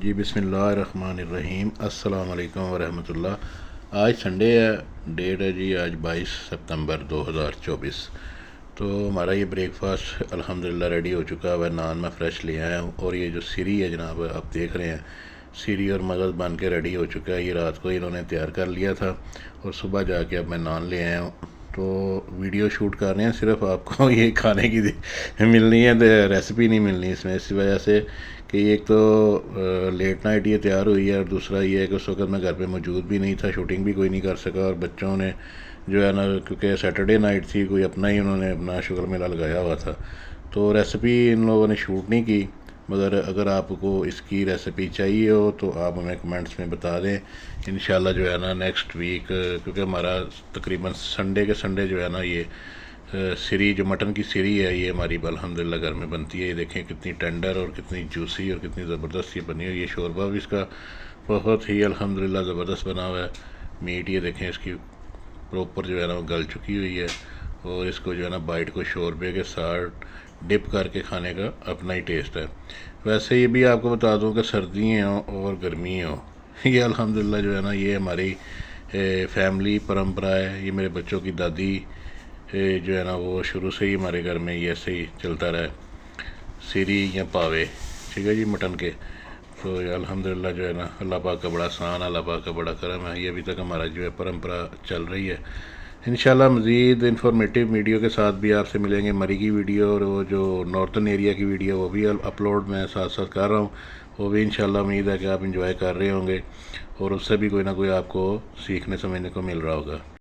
جی بسم اللہ الرحمن الرحیم، السلام علیکم ورحمۃ اللہ۔ آج سنڈے ہے، ڈیٹ ہے جی آج 22 ستمبر 2024۔ تو ہمارا یہ بریک فاسٹ الحمدللہ ریڈی ہو چکا ہے، نان میں فریش لے آیا ہوں، اور یہ جو سری ہے جناب آپ دیکھ رہے ہیں، سری اور مغز بن کے ریڈی ہو چکا ہے۔ یہ رات کو انہوں نے تیار کر لیا تھا اور صبح جا کے اب میں نان لے آیا ہوں۔ تو ویڈیو شوٹ کر رہے ہیں، صرف آپ کو یہ کھانے کی ملنی ہے، ریسیپی نہیں ملنی اس میں، اسی وجہ سے کہ ایک تو لیٹ نائٹ یہ تیار ہوئی ہے، اور دوسرا یہ ہے کہ اس وقت میں گھر پہ موجود بھی نہیں تھا، شوٹنگ بھی کوئی نہیں کر سکا، اور بچوں نے جو ہے نا، کیونکہ سیٹرڈے نائٹ تھی، کوئی اپنا ہی انہوں نے اپنا شوگر میلہ لگایا ہوا تھا، تو ریسیپی ان لوگوں نے شوٹ نہیں کی۔ مگر اگر آپ کو اس کی ریسیپی چاہیے ہو تو آپ ہمیں کمنٹس میں بتا دیں، انشاءاللہ جو ہے نا نیکسٹ ویک، کیونکہ ہمارا تقریباً سنڈے کے سنڈے جو ہے نا یہ سری جو مٹن کی سری ہے، یہ ہماری الحمدللہ گھر میں بنتی ہے۔ یہ دیکھیں کتنی ٹینڈر اور کتنی جوسی اور کتنی زبردست یہ بنی ہوئی ہے۔ شوربہ بھی اس کا بہت ہی الحمدللہ زبردست بنا ہوا ہے۔ میٹ یہ دیکھیں اس کی پراپر جو ہے نا وہ گل چکی ہوئی ہے، اور اس کو جو ہے نا بائٹ کو شوربے کے ساتھ ڈپ کر کے کھانے کا اپنا ہی ٹیسٹ ہے۔ ویسے یہ بھی آپ کو بتا دوں کہ سردیاں ہوں اور گرمی ہوں، یہ الحمدللہ جو ہے نا یہ ہماری فیملی پرمپرا ہے۔ یہ میرے بچوں کی دادی جو ہے نا وہ شروع سے ہی ہمارے گھر میں یہ ایسے ہی چلتا رہا ہے، سری یا پاوے، ٹھیک ہے جی، مٹن کے۔ تو یہ الحمدللہ جو ہے نا اللہ پاک کا بڑا احسان ہے، اللہ پاک کا بڑا کرم ہے، یہ ابھی تک ہمارا جو ہے پرمپرا چل رہی ہے۔ انشاءاللہ مزید انفارمیٹیو ویڈیو کے ساتھ بھی آپ سے ملیں گے۔ مری کی ویڈیو اور وہ جو نارتھن ایریا کی ویڈیو وہ بھی اپلوڈ میں ساتھ ساتھ کر رہا ہوں، وہ بھی انشاءاللہ امید ہے کہ آپ انجوائے کر رہے ہوں گے، اور اس سے بھی کوئی نہ کوئی آپ کو سیکھنے سمجھنے کو مل رہا ہوگا۔